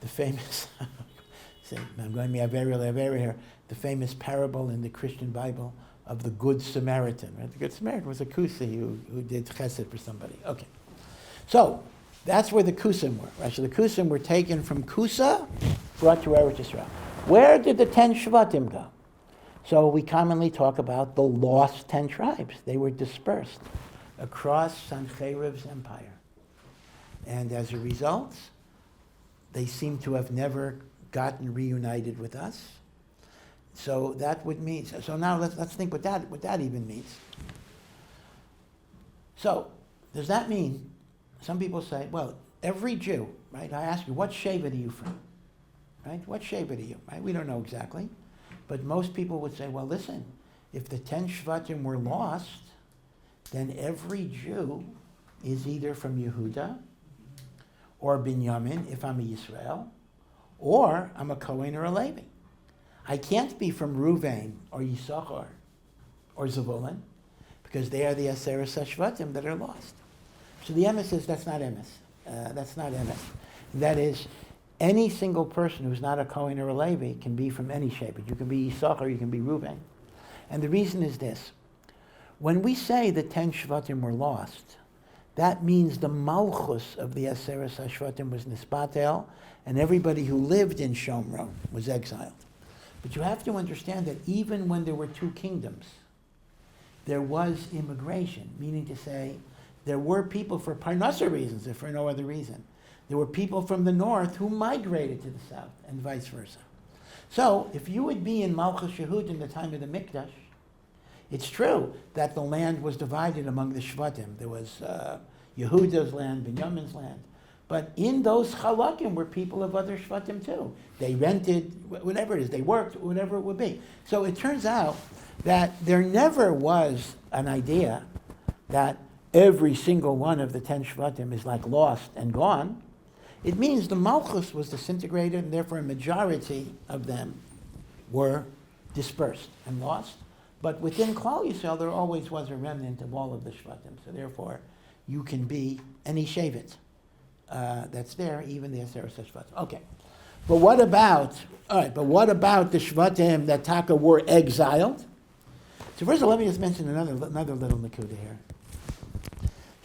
famous, I'm going to be here, the famous parable in the Christian Bible of the Good Samaritan, right? The Good Samaritan was a kusi who did chesed for somebody. Okay, so that's where the kusim were, right? So the kusim were taken from Kusa, brought to Eretz Yisrael. Where did the 10 Shvatim go? So we commonly talk about the lost 10 tribes. They were dispersed across Sancheriv's empire. And as a result, they seem to have never gotten reunited with us. So that would mean, so now let's think what that even means. So, does that mean, some people say, well, every Jew, right? I ask you, what Shevet are you from? Right? What Shevet are you? Right? We don't know exactly. But most people would say, well, listen, if the 10 Shvatim were lost, then every Jew is either from Yehuda or Binyamin, if I'm a Yisrael, or I'm a Kohen or a Levi. I can't be from Ruvain or Yisachar or Zevulun because they are the Aseret Shvatim that are lost. So the emes is that's not emes. That's not emes. That is, any single person who's not a Kohen or a Levi can be from any Shevet. You can be Yisachar, you can be Ruvain. And the reason is this. When we say the 10 Shvatim were lost, that means the Malchus of the Aseret Shvatim was Nispatel, and everybody who lived in Shomron was exiled. But you have to understand that even when there were two kingdoms, there was immigration, meaning to say there were people for Parnasa reasons, if for no other reason. There were people from the north who migrated to the south, and vice versa. So, if you would be in Malchus Yehud in the time of the Mikdash, it's true that the land was divided among the Shvatim. There was Yehuda's land, Binyamin's land. But in those Chalakim were people of other Shvatim too. They rented, whatever it is, they worked, whatever it would be. So it turns out that there never was an idea that every single one of the 10 Shvatim is like lost and gone. It means the Malchus was disintegrated, and therefore a majority of them were dispersed and lost. But within Klal Yisrael, there always was a remnant of all of the Shvatim. So therefore, you can be any Shevet that's there, even the Aseret Shvatim. Okay. But what about the Shvatim that Taka were exiled? So first of all, let me just mention another little Nakuda here.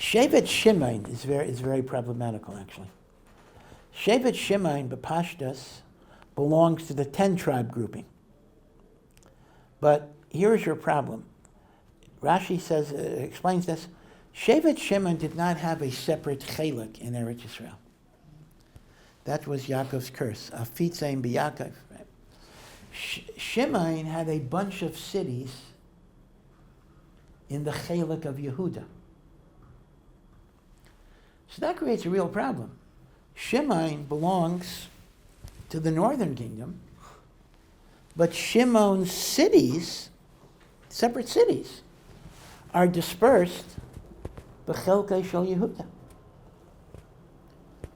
Shevet Shimon is very problematical, actually. Shevet Shimon, B'Pashtas, belongs to the 10 tribe grouping. But here's your problem. Rashi explains this. Shevet Shimon did not have a separate chelik in Eretz Yisrael. That was Yaakov's curse. Afitzein b'Yaakov. Right? Shimon had a bunch of cities in the chelik of Yehuda. So that creates a real problem. Shimon belongs to the northern kingdom, but Shimon's cities, separate cities, are dispersed b'chelkei shel Yehuda.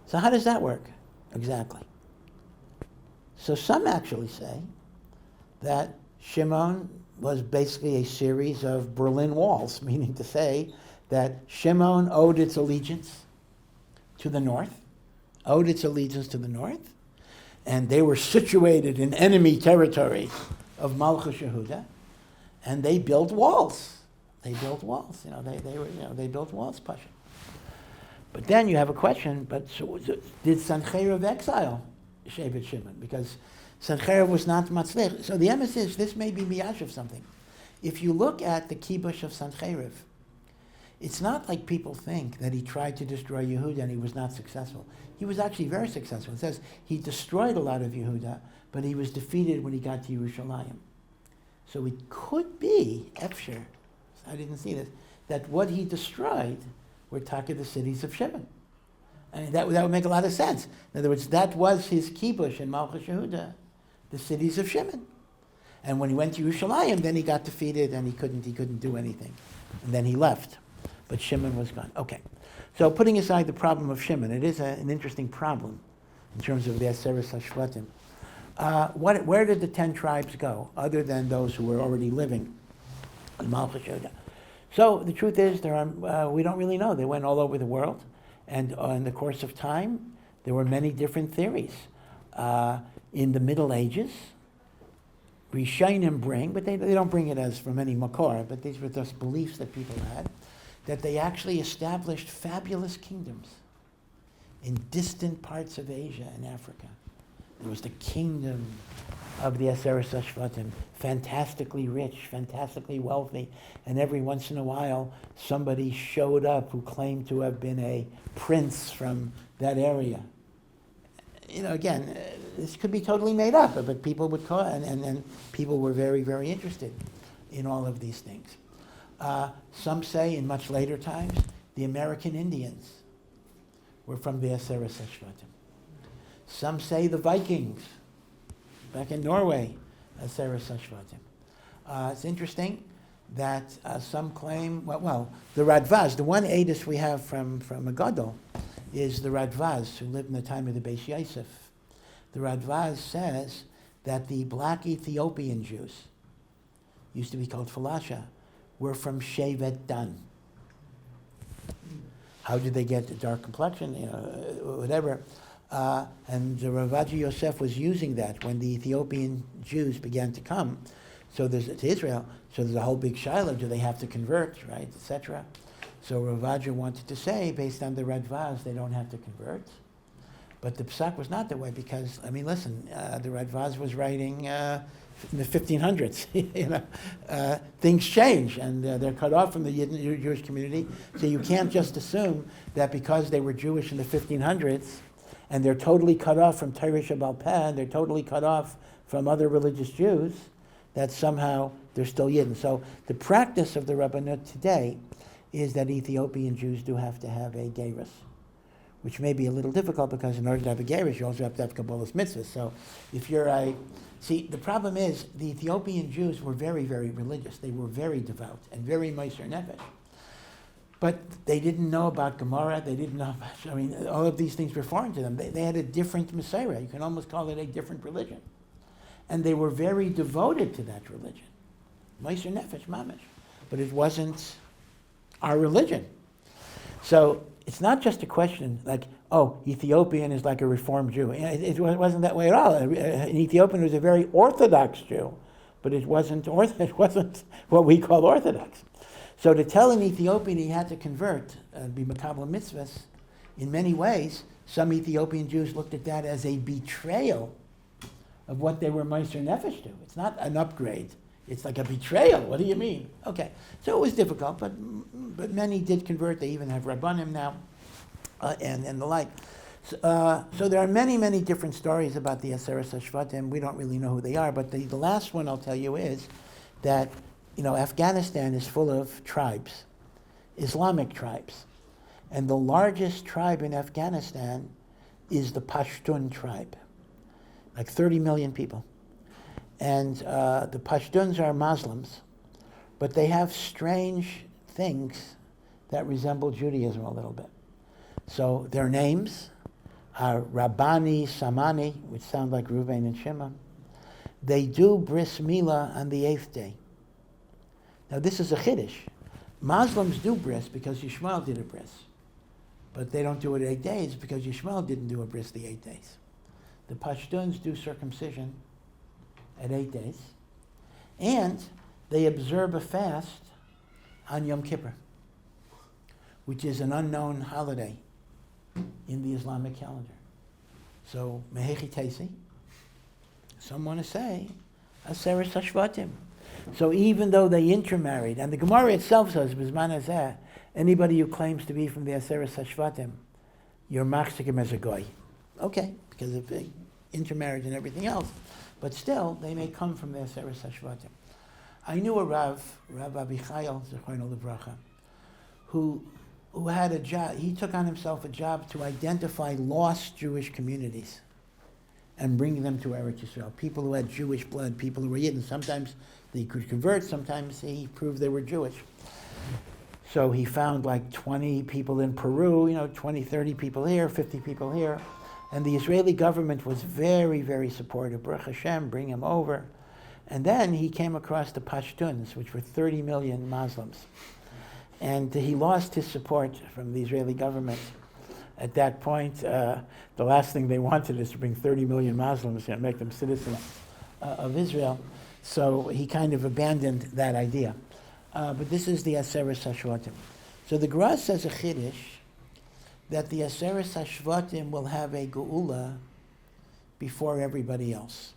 So how does that work exactly? So some actually say that Shimon was basically a series of Berlin walls, meaning to say that Shimon owed its allegiance to the north, and they were situated in enemy territory of Malchus Yehuda, and they built walls. They built walls. They built walls, Pasha. But then you have a question. But so did Sancherib exile Shevet Shimon? Because Sancherib was not Matzlich. So the emes is this may be miyash of something. If you look at the kibush of Sancherib, it's not like people think that he tried to destroy Yehuda and he was not successful. He was actually very successful. It says he destroyed a lot of Yehuda, but he was defeated when he got to Yerushalayim. So it could be, Efsher, I didn't see this, that what he destroyed were Taka, the cities of Shimon. I mean, that would make a lot of sense. In other words, that was his kibush in Malchus Yehuda, the cities of Shimon. And when he went to Yerushalayim, then he got defeated and he couldn't do anything. And then he left. But Shimon was gone. Okay. So putting aside the problem of Shimon, it is an interesting problem in terms of the Aseret HaShvatim. Where did the 10 tribes go, other than those who were already living in Malchus Yehuda? So the truth is, we don't really know. They went all over the world, and in the course of time, there were many different theories. In the Middle Ages, Rishonim bring, but they don't bring it as from any makor, but these were just beliefs that people had, that they actually established fabulous kingdoms in distant parts of Asia and Africa. There was the kingdom of the Aseres HaShvatim, fantastically rich, fantastically wealthy, and every once in a while somebody showed up who claimed to have been a prince from that area. Again, this could be totally made up, but people would call it, and people were very, very interested in all of these things. Some say in much later times, the American Indians were from the Aseres HaShvatim. Some say the Vikings, back in Norway, Aseres HaShvatim. It's interesting that some claim, the Radvaz, the one Edus we have from a Gadol, is the Radvaz, who lived in the time of the Beis Yosef. The Radvaz says that the black Ethiopian Jews, used to be called Falasha, were from Shevet Dan. How did they get the dark complexion? Whatever. And the Ravaji Yosef was using that when the Ethiopian Jews began to come. To Israel. So there's a whole big shiloh. Do they have to convert, right, etc. So Ravaja wanted to say, based on the Radvaz, they don't have to convert. But the Psak was not that way because, the Radvaz was writing in the 1500s. Things change, and they're cut off from the Jewish community. So you can't just assume that because they were Jewish in the 1500s, and they're totally cut off from Torah Shabbal Peh, and they're totally cut off from other religious Jews, that somehow they're still Yidden. So the practice of the Rabbanut today is that Ethiopian Jews do have to have a gerus, which may be a little difficult because in order to have a gerus, you also have to have Kabbalah's mitzvahs. So if you're the problem is the Ethiopian Jews were very, very religious. They were very devout and very Meiser Nefesh. But they didn't know about Gemara. They didn't know about, all of these things were foreign to them. They had a different Messiah. You can almost call it a different religion. And they were very devoted to that religion. Meiser Nefesh, Mamish. But it wasn't our religion. So it's not just a question like, Ethiopian is like a Reformed Jew. It wasn't that way at all. An Ethiopian was a very Orthodox Jew, but it wasn't what we call Orthodox. So to tell an Ethiopian he had to convert, be Makabel mitzvahs, in many ways, some Ethiopian Jews looked at that as a betrayal of what they were Meiser Nefesh to. It's not an upgrade. It's like a betrayal. What do you mean? Okay. So it was difficult, but many did convert. They even have Rabbanim now, and the like. So there are many, many different stories about the Aseres HaShvatim. We don't really know who they are, but the last one I'll tell you is that, Afghanistan is full of tribes, Islamic tribes. And the largest tribe in Afghanistan is the Pashtun tribe, like 30 million people. And the Pashtuns are Muslims, but they have strange things that resemble Judaism a little bit. So their names are Rabbani, Samani, which sound like Reuven and Shimon. They do bris milah on the 8th day. Now this is a chiddush. Muslims do bris because Yishmael did a bris, but they don't do it 8 days because Yishmael didn't do a bris the 8 days. The Pashtuns do circumcision at 8 days, and they observe a fast on Yom Kippur, which is an unknown holiday in the Islamic calendar. So, Mehechi Tesi, some want to say, Aseres HaShvatim. So even though they intermarried, and the Gemara itself says, Bizman Hazeh, anybody who claims to be from the Aseres HaShvatim, you're machzikim as a goy. Okay, because of the intermarriage and everything else. But still, they may come from the Aseres HaShvatim. I knew a Rav Abichayil, Zechrono Livracha, who had a job. He took on himself a job to identify lost Jewish communities and bring them to Eretz Yisrael. People who had Jewish blood, people who were Yidden. Sometimes they could convert, sometimes he proved they were Jewish. So he found like 20 people in Peru, 20, 30 people here, 50 people here. And the Israeli government was very, very supportive. Baruch Hashem, bring him over. And then he came across the Pashtuns, which were 30 million Muslims. And he lost his support from the Israeli government. At that point, the last thing they wanted is to bring 30 million Muslims and make them citizens of Israel. So he kind of abandoned that idea. But this is the Aseres HaShvatim. So the Gra says a chiddush that the Aseres HaShvatim will have a Geula before everybody else.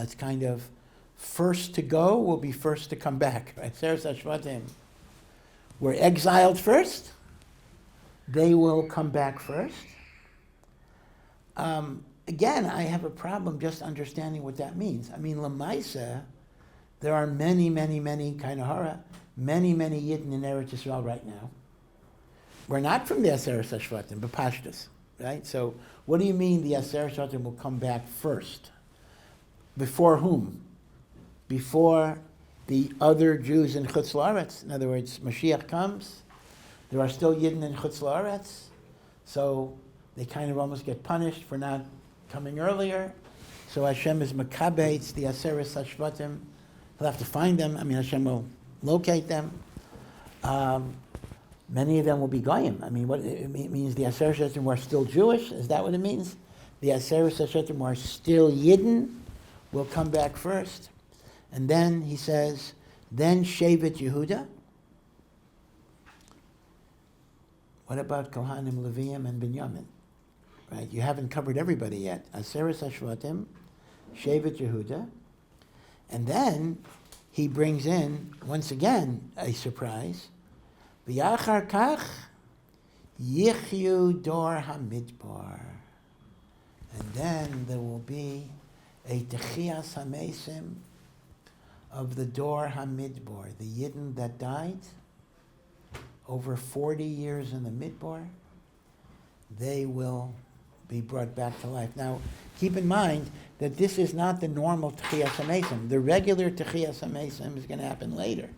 it's kind of first to go will be first to come back. Right? Aseres HaShvatim were exiled first. They will come back first. Again, I have a problem just understanding what that means. I mean, Lamaisa, there are many, many, many kind of hara, many, many Yidden in Eretz Yisrael right now. We're not from the Aseres HaShvatim, but Pashtus, right? So what do you mean the Aseres HaShvatim will come back first? Before whom? Before the other Jews in Chutz La'aretz. In other words, Mashiach comes, there are still Yidden in Chutz La'aretz, so they kind of almost get punished for not coming earlier. So Hashem is makabeitz the Aseres HaShvatim. He'll have to find them. I mean, Hashem will locate them. Many of them will be goyim. I mean, what it means, the Aseres HaShvatim are still Jewish. Is that what it means? The Aseres HaShvatim are still Yidden. Will come back first. And then he says, then Shevet Yehuda. What about Kohanim, Leviim, and Binyamin? Right? You haven't covered everybody yet. Aseres HaShvatim, Shevet Yehuda. And then he brings in, once again, a surprise. V'yachar kach yichyu dor hamidbar. And then there will be a techias hamesim of the dor hamidbar, the Yidden that died over 40 years in the midbar. They will be brought back to life. Now, keep in mind that this is not the normal techias hamesim. The regular techias hamesim is going to happen later.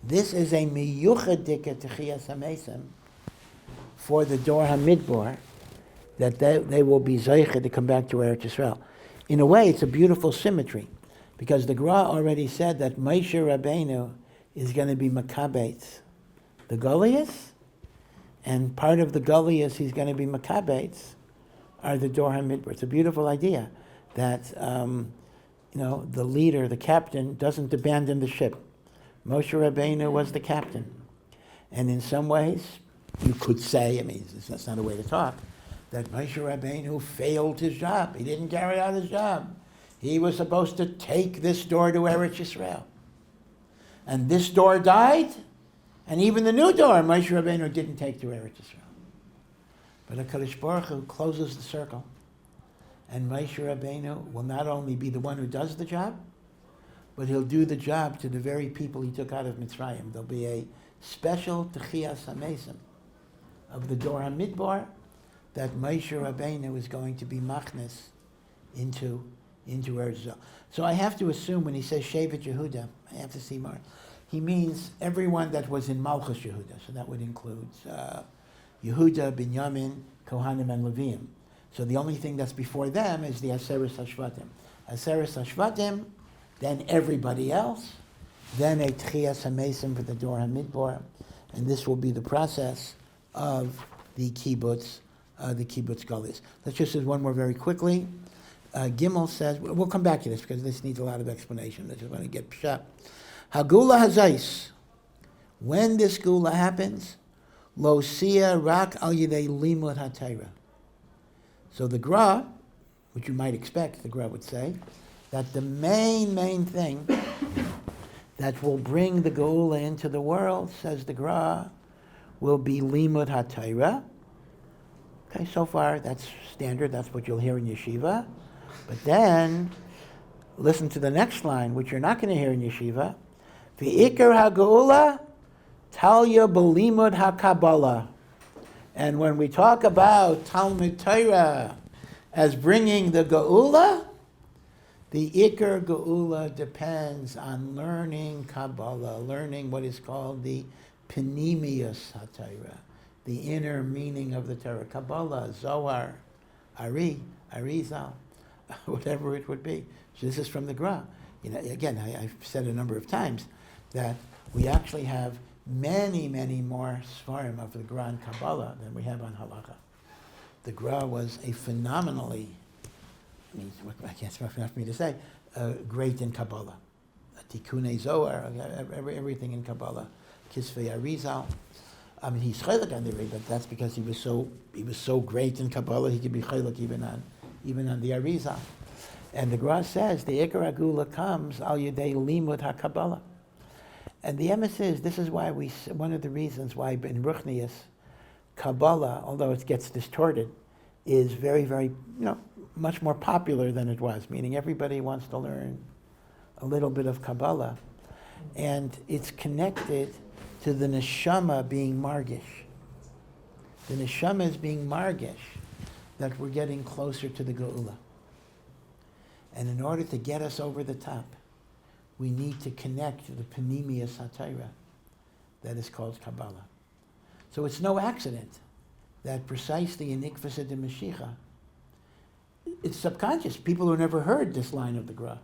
This is a miyuchadika techias hamesim for the dor hamidbar, that they will be zeicha to come back to Eretz Yisrael. In a way, it's a beautiful symmetry, because the Gra already said that Moshe Rabbeinu is going to be makabeitz the Goliath, and part of the Goliath he's going to be makabeitz are the Dor HaMidbar. It's a beautiful idea that the leader, the captain, doesn't abandon the ship. Moshe Rabbeinu was the captain, and in some ways, you could say, I mean, that's not a way to talk, that Moshe Rabbeinu failed his job. He didn't carry out his job. He was supposed to take this door to Eretz Yisrael. And this door died, and even the new door Moshe Rabbeinu didn't take to Eretz Yisrael. But HaKadosh Baruch Hu closes the circle, and Moshe Rabbeinu will not only be the one who does the job, but he'll do the job to the very people he took out of Mitzrayim. There'll be a special Techias HaMesim of the Dor HaMidbar that Moshe Rabbeinu is going to be machnes into Eretz Yisrael. So I have to assume when he says Shevet Yehuda, I have to see more. He means everyone that was in Malchus Yehuda. So that would include Yehuda, Binyamin, Kohanim, and Leviim. So the only thing that's before them is the Aseres HaShvatim. Aseres HaShvatim, then everybody else, then a Tchias HaMesim for the Dor HaMidbar, and this will be the process of the kibbutz Goliath. Let's just do one more very quickly. Gimel says, we'll come back to this because this needs a lot of explanation. I just want to get pshat. Hagula hazais. When this Geula happens, lo sia rak al yidei limud hatayra. So the Gra, which you might expect, the Gra would say, that the main thing that will bring the Geula into the world, says the Gra, will be limud hatayra. Okay, so far that's standard, that's what you'll hear in yeshiva. But then, listen to the next line, which you're not going to hear in yeshiva. V'ikar ha'geula, talya b'limud ha'kabbalah. And when we talk about Talmud Torah as bringing the Geula, the Ikar Geula depends on learning Kabbalah, learning what is called the Penimius HaTorah, the inner meaning of the Torah. Kabbalah, Zohar, Ari, Arizal, whatever it would be. So this is from the Gra. Again, I've said a number of times that we actually have many more Sfarim of the Gra and Kabbalah than we have on Halacha. The Gra was a phenomenally, I can't speak enough for me to say, great in Kabbalah. Tikkunei Zohar, everything in Kabbalah. Kisvei Arizal. He's chaylik on the Ari, but that's because he was so great in Kabbalah. He could be chaylik even on the Arizal. And the Gra says the Ikar HaGeula comes al yedei limud HaKabbalah. And the emes is, this is why one of the reasons why in Ruchnius, Kabbalah, although it gets distorted, is very, very, much more popular than it was, meaning everybody wants to learn a little bit of Kabbalah. And it's connected to the neshama being margish. The neshama is being margish, that we're getting closer to the Geula. And in order to get us over the top, we need to connect to the Panemius HaTorah that is called Kabbalah. So it's no accident that precisely in Ikvasa de Mashiach, it's subconscious. People who never heard this line of the Gra.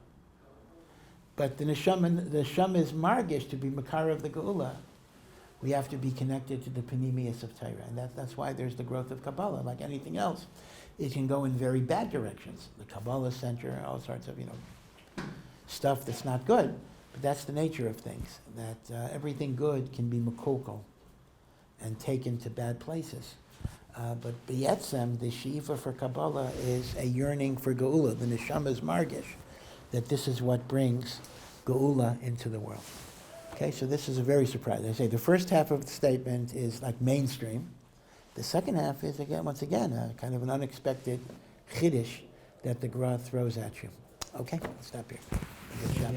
But the neshama is margish to be makar of the Geula. We have to be connected to the Panemius of Torah. And that's why there's the growth of Kabbalah. Like anything else, it can go in very bad directions. The Kabbalah Center, all sorts of, stuff that's not good. But that's the nature of things, that everything good can be makulkal and taken to bad places. But b'yetzem, the she'ifa for Kabbalah is a yearning for Geula. The neshama is margish, that this is what brings Geula into the world. Okay, so this is a very surprising. I say the first half of the statement is like mainstream. The second half is, once again, a kind of an unexpected chiddush that the Gra throws at you. Okay, stop here. Good job.